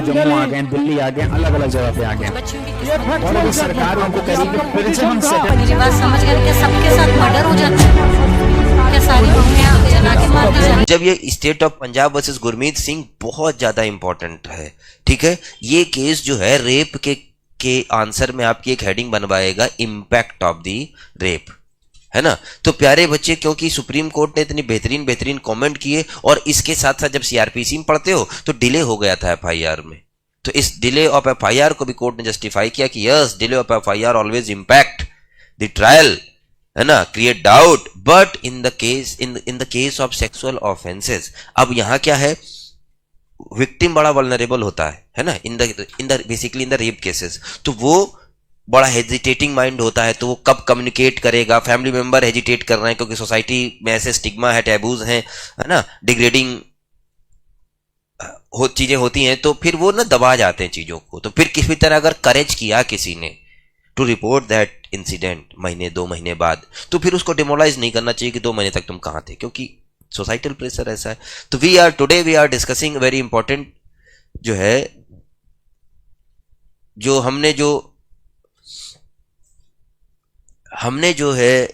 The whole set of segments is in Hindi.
जम्मू आ गए, दिल्ली आ गए, अलग अलग जगह पे आ गए, और अभी सरकार उनको कह रही कि फिर से हम मेरी बात समझ गए कि सबके साथ मर्डर हो जाता है, क्या सारी बहुएं जला के मार दी जाती। जब ये state of Punjab versus Gurmeet Singh बहुत ज्यादा इंपॉर्टेंट है, ठीक है। ये केस जो है रेप के आंसर में आपकी एक हेडिंग बनवाएगा, इम्पैक्ट ऑफ द रेप, है ना। तो प्यारे बच्चे, क्योंकि सुप्रीम कोर्ट ने इतनी बेहतरीन बेहतरीन कमेंट किए, और इसके साथ साथ जब सीआरपीसी में पढ़ते हो तो डिले हो गया था एफआईआर में, तो इस डिले ऑफ एफआईआर को भी कोर्ट ने जस्टिफाई किया कि yes, delay of FIR always impact the trial, है ना, create doubt, but in the case of sexual offences, अब यहां क्या है, विक्टिम बड़ा वल्नरेबल होता है ना, in the basically in the rape cases, तो वो बड़ा हेजिटेटिंग माइंड होता है, तो वो कब कम्युनिकेट करेगा, फैमिली मेंबर हेजिटेट कर रहे हैं क्योंकि सोसाइटी में ऐसे स्टिग्मा है, टैबूज हैं, है ना, डिग्रेडिंग चीजें होती हैं, तो फिर वो ना दबा जाते हैं चीजों को। तो फिर किसी तरह अगर करेज किया किसी ने टू रिपोर्ट दैट इंसिडेंट महीने 2 महीने बाद, तो फिर उसको डिमोलाइज नहीं करना चाहिए कि 2 महीने तक तुम कहां थे, क्योंकि सोसाइटल प्रेशर ऐसा है। तो today we are discussing very important जो है, जो हमने जो है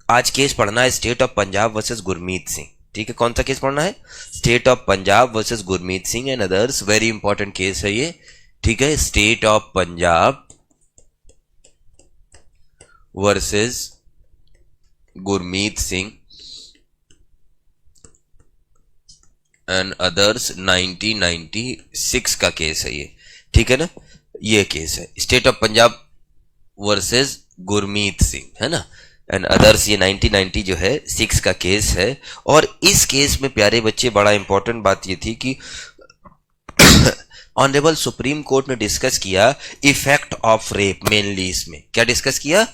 आज केस पढ़ना है state of Punjab versus Gurmeet Singh, ठीक है। कौन सा केस पढ़ना है? State of Punjab versus Gurmeet Singh and others, very important case है ये, ठीक है। State of Punjab versus Gurmeet Singh and others, 1996 का केस है ये, ठीक है ना। ये केस है state of Punjab versus Gurmeet Singh, है ना, एंड अदर्स, ये 1990 जो है 6 का केस है। और इस केस में प्यारे बच्चे बड़ा इंपॉर्टेंट बात ये थी कि ऑनरेबल सुप्रीम कोर्ट ने डिस्कस किया इफेक्ट ऑफ रेप, मेनली इसमें क्या डिस्कस किया,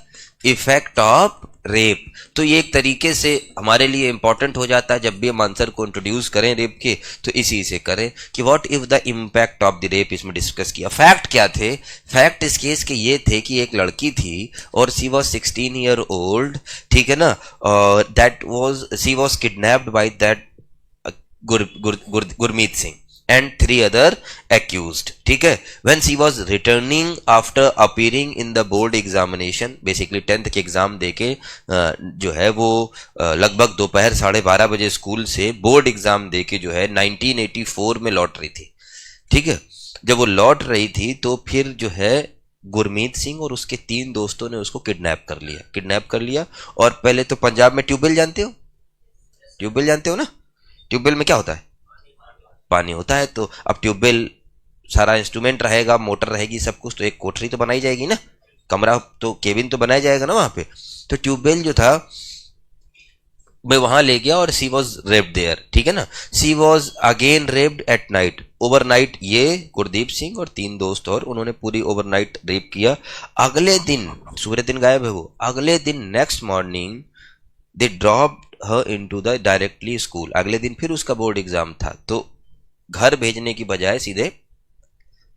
इफेक्ट ऑफ रेप। तो ये एक तरीके से हमारे लिए इंपॉर्टेंट हो जाता है जब भी हम आंसर को इंट्रोड्यूस करें रेप के, तो इसी से करें कि what if the impact of the rape, इसमें डिस्कस किया। फैक्ट क्या थे? फैक्ट इस केस के ये थे कि एक लड़की थी और सी वॉज 16 ईयर ओल्ड, ठीक है ना, she was kidnapped by that Gurmeet Singh and 3 other accused, ठीक है। when she was returning after appearing in the board examination, basically 10th के एग्जाम देके जो है वो लगभग दोपहर 12:30 बजे स्कूल से बोर्ड एग्जाम देके जो है 1984 में लौट रही थी, ठीक है। जब वो लौट रही थी तो फिर जो है गुरमीत सिंह और उसके 3 दोस्तों ने उसको किडनैप कर लिया। और पहले तो पंजाब में ट्यूबवेल जानते हो ना, ट्यूबवेल में क्या होता है, पानी होता है। तो अब ट्यूबवेल सारा इंस्ट्रूमेंट रहेगा, मोटर रहेगी, सब कुछ, तो एक कोठरी तो बनाई जाएगी ना, कमरा तो केबिन तो बनाया जाएगा ना वहां पे। तो ट्यूबवेल जो था मैं वहां ले गया और सी वॉज रेप्ड देयर, ठीक है ना। She was again raped at night, overnight. ये गुरदीप सिंह और 3 दोस्त और उन्होंने पूरी ओवरनाइट रेप किया। अगले दिन सूर्य दिन गायब है वो, अगले दिन next morning they dropped her into the directly school. अगले दिन फिर उसका बोर्ड एग्जाम था, तो घर भेजने की बजाय सीधे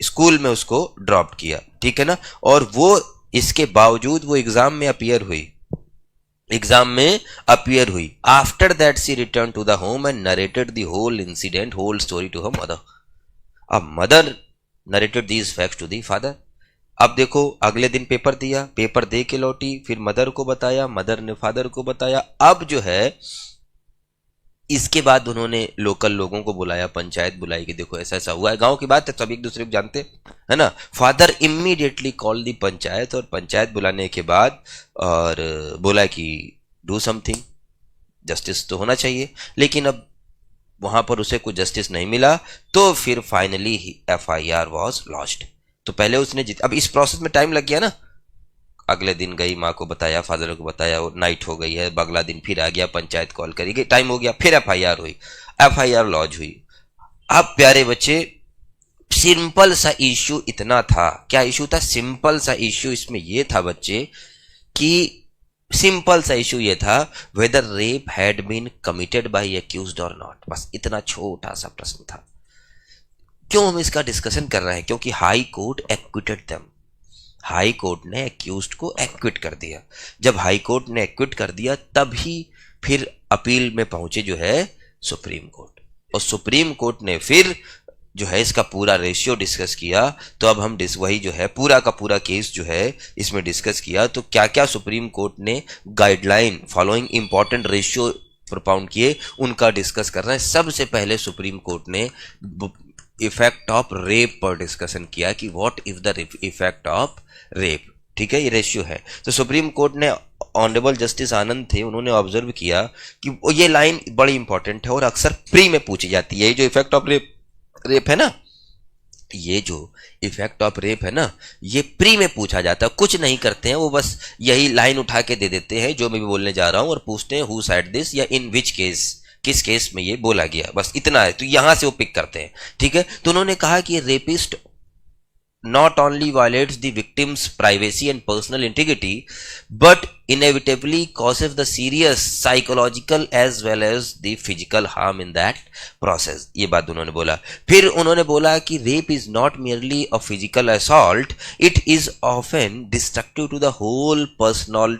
स्कूल में उसको ड्रॉप किया, ठीक है ना। और वो इसके बावजूद वो एग्जाम में अपियर हुई। After that she return to the home and narrated the whole incident, whole story to her mother. अब mother narrated these facts to the father. अब देखो, अगले दिन पेपर दिया, पेपर दे के लौटी, फिर मदर को बताया, मदर ने फादर को बताया। अब जो है इसके बाद उन्होंने लोकल लोगों को बुलाया, पंचायत बुलाई कि देखो ऐसा ऐसा हुआ है, गांव की बात है, सब एक दूसरे को जानते है ना। फादर इमीडिएटली कॉल दी पंचायत, और पंचायत बुलाने के बाद और बोला कि डू समथिंग, जस्टिस तो होना चाहिए। लेकिन अब वहां पर उसे कोई जस्टिस नहीं मिला, तो फिर फाइनली एफआईआर वाज लॉन्च्ड। तो पहले उसने अब इस प्रोसेस में टाइम लग गया ना, अगले दिन गई, माँ को बताया, फादर को बताया, और नाइट हो गई है, अगला दिन फिर आ गया, पंचायत कॉल करी गई, टाइम हो गया, फिर एफआईआर हुई, एफआईआर लॉन्च हुई। अब प्यारे बच्चे, सिंपल सा इश्यू इतना था, क्या इश्यू था? सिंपल सा इश्यू इसमें यह था बच्चे कि सिंपल सा इश्यू ये था, whether rape had been committed by accused और नॉट। बस इतना छोटा सा प्रश्न था। क्यों हम इसका डिस्कशन कर रहे हैं? क्योंकि high court acquitted them, high court ने एक्यूज्ड को एक्विट कर दिया। जब हाई कोर्ट ने एक्विट कर दिया तभी फिर अपील में पहुंचे जो है सुप्रीम कोर्ट, और सुप्रीम कोर्ट ने फिर जो है इसका पूरा रेशियो डिस्कस किया। तो अब हम वही जो है पूरा का पूरा केस जो है इसमें डिस्कस किया। तो क्या क्या सुप्रीम कोर्ट ने गाइडलाइन फॉलोइंग इंपॉर्टेंट रेशियो प्रोपाउंड किए उनका डिस्कस कर रहे हैं। सबसे पहले सुप्रीम कोर्ट ने इफेक्ट ऑफ रेप पर डिस्कशन किया कि what is the effect of rape. ठीक है, ये रेशियो है। तो सुप्रीम कोर्ट ने ऑनरेबल जस्टिस आनंद थे, उन्होंने ऑब्जर्व किया कि ये लाइन बड़ी इंपॉर्टेंट है और अक्सर प्री में पूछी जाती है। ये जो इफेक्ट ऑफ रेप है ना, ये जो इफेक्ट ऑफ रेप है ना, ये प्री में पूछा जाता है। कुछ नहीं करते हैं वो, बस यही लाइन उठा के दे देते हैं जो मैं भी बोलने जा रहा हूं और पूछते हैं हु सेड दिस या इन विच केस, किस केस में ये बोला गया, बस इतना है। तो यहां से वो पिक करते हैं। ठीक है, तो उन्होंने कहा कि rapist not only violates the victim's privacy and personal integrity but inevitably causes the serious psychological as well as the physical harm in that process। ये बात उन्होंने बोला। फिर उन्होंने बोला कि rape is not merely a physical assault, it is often destructive to the whole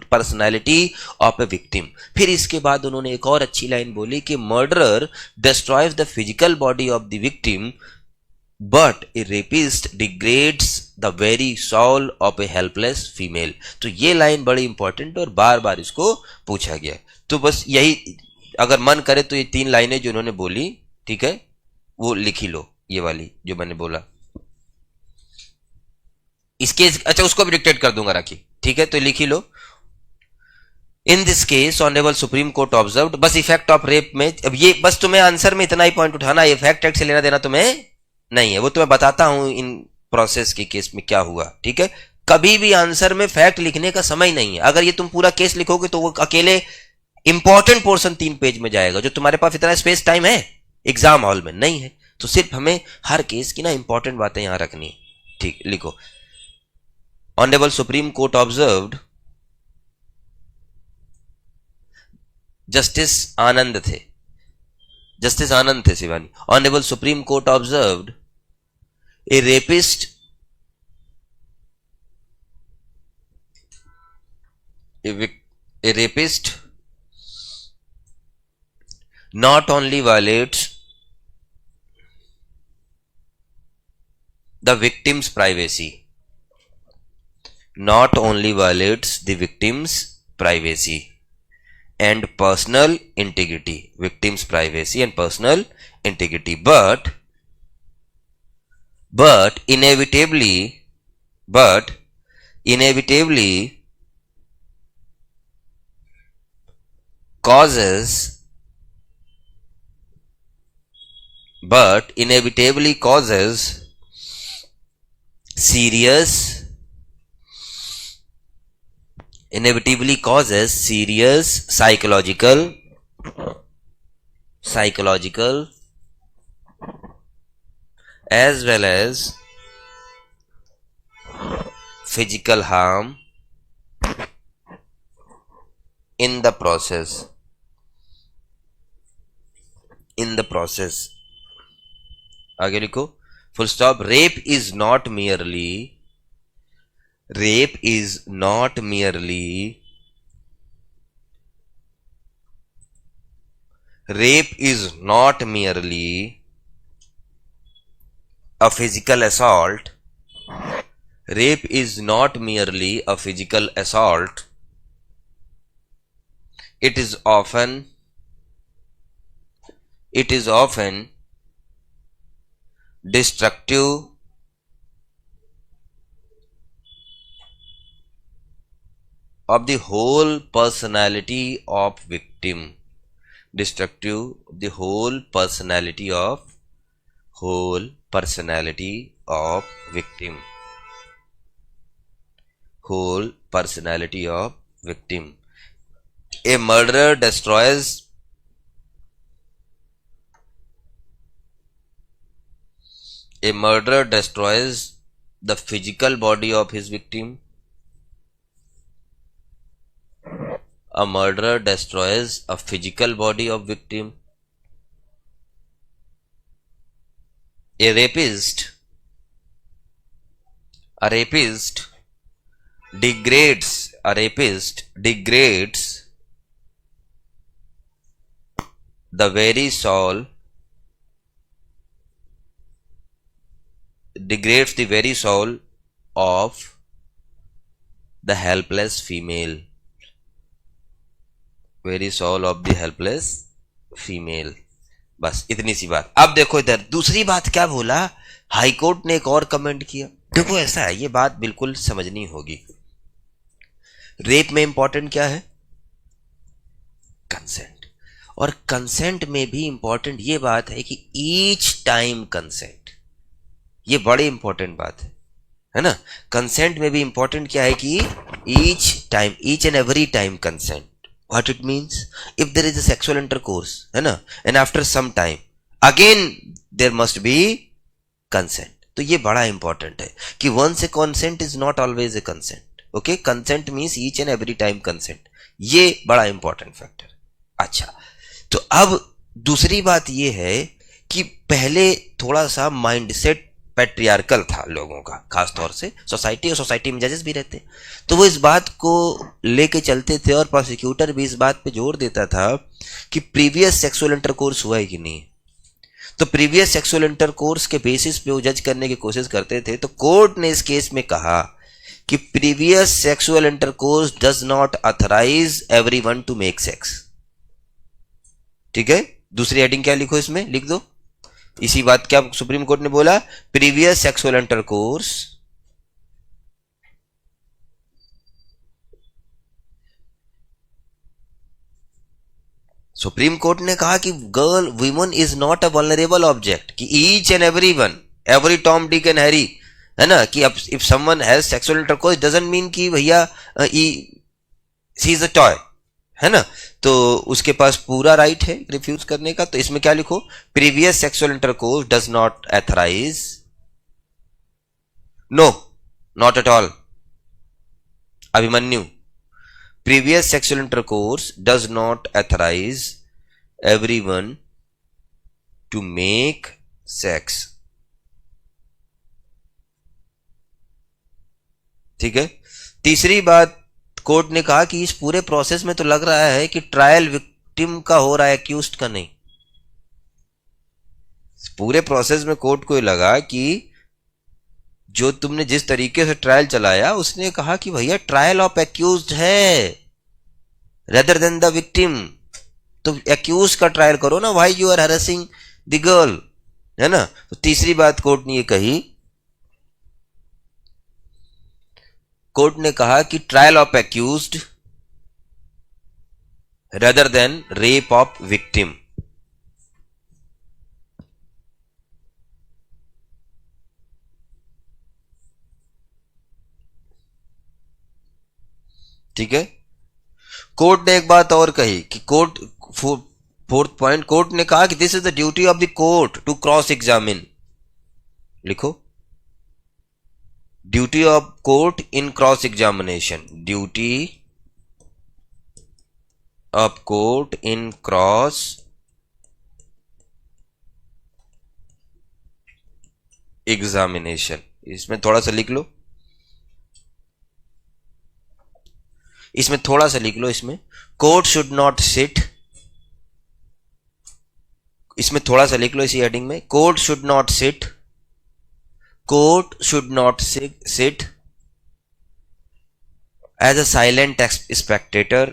personality of a victim। फिर इसके बाद उन्होंने एक और अच्छी लाइन बोली कि murderer destroys the physical body of the victim but a rapist degrades the very soul of a helpless female। तो ये लाइन बड़ी इंपॉर्टेंट और बार बार इसको पूछा गया। तो बस यही, अगर मन करे तो ये 3 लाइनें जो उन्होंने बोली, ठीक है, वो लिखी लो, ये वाली जो मैंने बोला इसके। अच्छा, उसको भी डिक्टेट कर दूंगा, राखी, ठीक है, तो लिखी लो। In this case honourable Supreme Court observed, बस इफेक्ट ऑफ रेप में, अब ये बस तुम्हें आंसर में इतना ही पॉइंट उठाना, इफेक्ट एक्ट से लेना देना तुम्हें नहीं है, वो तो मैं बताता हूं इन प्रोसेस के केस में क्या हुआ। ठीक है, कभी भी आंसर में फैक्ट लिखने का समय नहीं है। अगर ये तुम पूरा केस लिखोगे तो वो अकेले इंपॉर्टेंट पोर्शन 3 पेज में जाएगा, जो तुम्हारे पास इतना स्पेस टाइम है एग्जाम हॉल में नहीं है। तो सिर्फ हमें हर केस की ना इंपॉर्टेंट बातें यहां रखनी है। ठीक, लिखो। Honourable Supreme Court observed, justice Anand थे, जस्टिस आनंद थे Shivani. Honourable Supreme Court observed a rapist not only violates the victim's privacy, not only violates the victim's privacy and personal integrity, victim's privacy and personal integrity, but inevitably causes serious psychological as well as physical harm in the process। आगे लिखो, full stop. Rape is not merely a physical assault. Rape is not merely a physical assault. It is often destructive of the whole personality of victim। Destructive of the whole personality of victim। Whole personality of victim। A murderer destroys the physical body of his victim। A murderer destroys a physical body of victim। A rapist degrades the very soul degrades the very soul of the helpless female, very soul of the helpless female। बस इतनी सी बात। अब देखो इधर दूसरी बात क्या बोला, हाई कोर्ट ने एक और कमेंट किया। देखो ऐसा है, ये बात बिल्कुल समझनी होगी। रेप में इंपॉर्टेंट क्या है, कंसेंट, और कंसेंट में भी इंपॉर्टेंट ये बात है कि ईच टाइम कंसेंट, ये बड़ी इंपॉर्टेंट बात है ना। कंसेंट में भी इंपॉर्टेंट क्या है कि each time, each and every time consent. What it means? If there is a sexual intercourse, है ना, and after some time again there must be consent, तो ये बड़ा इंपॉर्टेंट है कि once a consent is not always a consent, okay, consent means each and every time consent, ये बड़ा इंपॉर्टेंट फैक्टर। अच्छा, तो अब दूसरी बात ये है कि पहले थोड़ा सा माइंडसेट पैट्रियार्कल था लोगों का, खास तौर से सोसाइटी, और सोसाइटी में जजेस भी रहते, तो वो इस बात को लेके चलते थे, और प्रोसिक्यूटर भी इस बात पे जोर देता था कि प्रीवियस सेक्सुअल इंटरकोर्स हुआ है कि नहीं। तो प्रीवियस सेक्सुअल इंटरकोर्स के बेसिस पे वो जज करने की कोशिश करते थे। तो कोर्ट ने इस केस में कहा कि previous sexual intercourse does not authorise everyone to make sex. ठीक है, दूसरी हेडिंग क्या लिखो इसमें, लिख दो इसी बात। क्या सुप्रीम कोर्ट ने बोला, previous sexual intercourse Supreme Court ने कहा कि girl woman is not a vulnerable object, कि each and every one, every Tom Dick and Harry, है ना, कि अब if someone has sexual intercourse doesn't mean कि भैया शी इज अ टॉय, है ना, तो उसके पास पूरा राइट है रिफ्यूज करने का। तो इसमें क्या लिखो, previous sexual intercourse does not authorise, no not at all Abhimanyu, previous sexual intercourse does not authorise everyone to make sex. ठीक है, तीसरी बात कोर्ट ने कहा कि इस पूरे प्रोसेस में तो लग रहा है कि ट्रायल विक्टिम का हो रहा है, एक्यूज्ड का नहीं। पूरे प्रोसेस में कोर्ट को लगा कि जो तुमने जिस तरीके से ट्रायल चलाया, उसने कहा कि भैया ट्रायल ऑफ एक्यूज्ड है रेदर देन द विक्टिम, तो एक्यूज का ट्रायल करो ना, why you are harassing the girl, है ना। तो तीसरी बात कोर्ट ने ये कही, कोर्ट ने कहा कि trial of accused rather than rape of victim. ठीक है, कोर्ट ने एक बात और कही कि कोर्ट, फोर्थ पॉइंट, कोर्ट ने कहा कि this is the duty of the court to cross examine, लिखो, duty of court in cross examination, duty of court in cross examination. इसमें थोड़ा सा लिख लो, इसमें थोड़ा सा लिख लो, इसमें कोर्ट शुड नॉट सिट, इसमें थोड़ा सा लिख लो इसी हेडिंग में, court should not sit, court should not sit as a silent spectator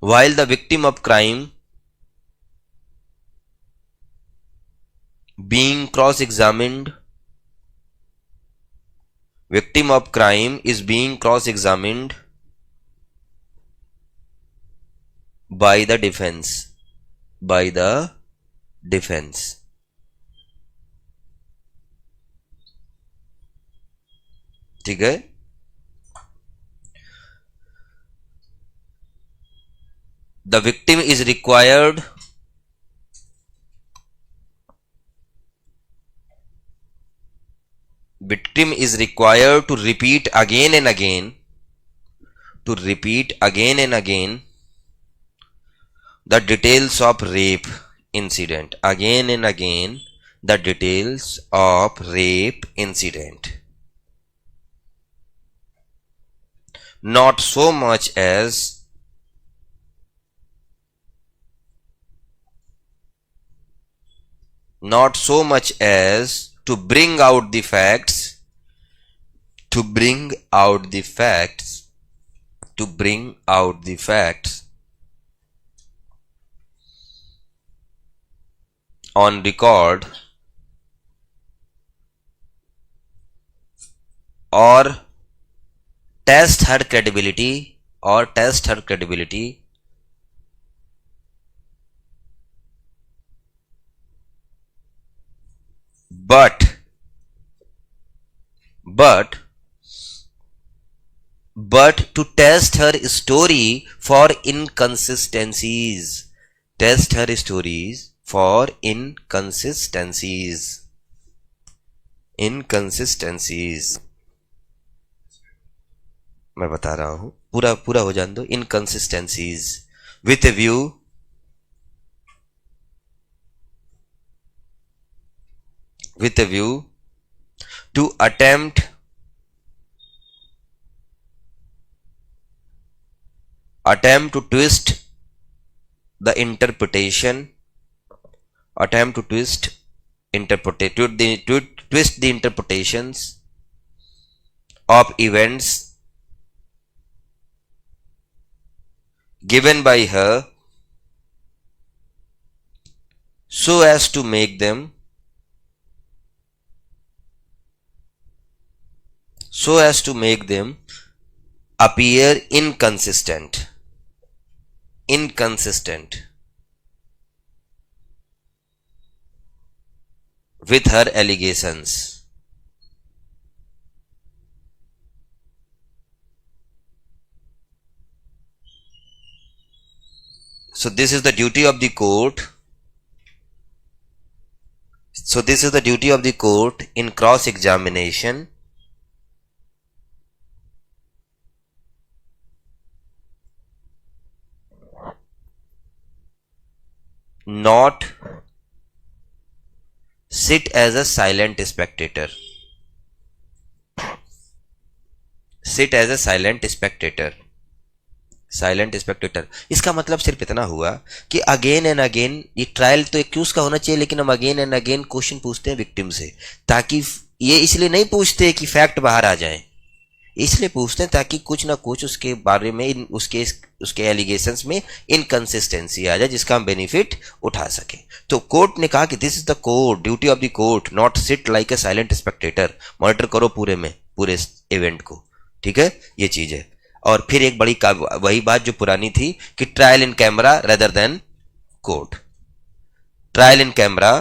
while the victim of crime being cross-examined, victim of crime is being cross-examined by the defense, by the defense। ठीक है, the victim is required to repeat again and again, the details of rape incident, again and again the details of rape incident, not so much as not so much as to bring out the facts, to bring out the facts, to bring out the facts on record or test her credibility, or test her credibility, but to test her story for inconsistencies, test her stories for inconsistencies, inconsistencies, मैं बता रहा हूं, पूरा हो जाने दो, inconsistencies, with a view to attempt to twist the interpretation, attempt to twist the interpretations of events given by her so as to make them appear inconsistent with her allegations. So this is the duty of the court. So this is the duty of the court in cross examination. Not sit as a silent spectator. Sit as a silent spectator. Silent Spectator, इसका मतलब सिर्फ इतना हुआ कि अगेन एंड अगेन, ये ट्रायल तो एक्यूज का होना चाहिए, लेकिन हम अगेन एंड अगेन क्वेश्चन पूछते हैं विक्टिम से, ताकि ये इसलिए नहीं पूछते कि फैक्ट बाहर आ जाए, इसलिए पूछते हैं ताकि कुछ ना कुछ उसके बारे में, उसके एलिगेशंस में इनकंसिस्टेंसी आ जाए, जिसका हम बेनिफिट उठा सके। तो कोर्ट ने कहा कि this is the court, duty of the court, not sit like a silent Spectator, monitor करो पूरे इवेंट को, ठीक है, ये चीज है। और फिर एक बड़ी वही बात जो पुरानी थी कि trial in camera rather than court, trial in camera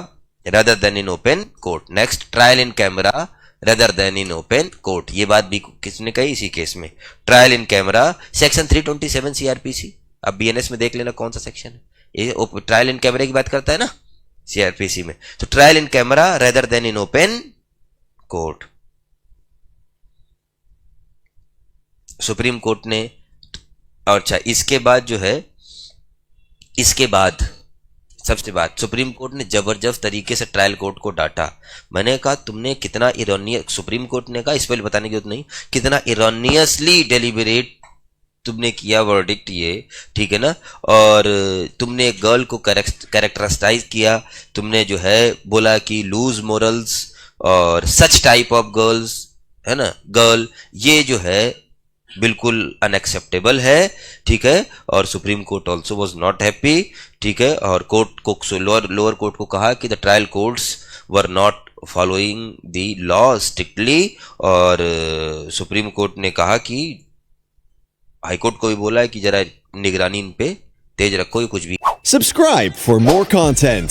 rather then in open court. Next, trial in camera rather then in open court, ये बात भी किसने कही इसी केस में, trial in camera, section 327 CrPC. अब बीएनएस में देख लेना कौन सा सेक्शन है, ये ट्रायल इन कैमरा की बात करता है ना सीआरपीसी में। तो trial in camera rather then in open court. Supreme Court ने, अच्छा इसके बाद जो है, इसके बाद सबसे बाद सुप्रीम कोर्ट ने जबरदस्त तरीके से ट्रायल कोर्ट को डांटा। मैंने कहा तुमने कितना इरोनियस, सुप्रीम कोर्ट ने कहा, इस पर बताने की जरूरत नहीं, कितना इरोनियसली डेलिबरेट तुमने किया वर्डिक्ट ये, ठीक है ना। और तुमने एक गर्ल को कैरेक्टराइज किया, तुमने जो है बोला कि लूज मोरल्स और सच टाइप ऑफ गर्ल्स, है ना, गर्ल, ये जो है बिल्कुल अनएक्सेप्टेबल है, ठीक है। और supreme court also was not happy, ठीक है। और कोर्ट को, लोअर कोर्ट को कहा कि the trial courts were not following the law strictly, और सुप्रीम कोर्ट ने कहा कि हाई कोर्ट को भी बोला है कि जरा निगरानी इन पे तेज रखो, ये कुछ भी। Subscribe for more content.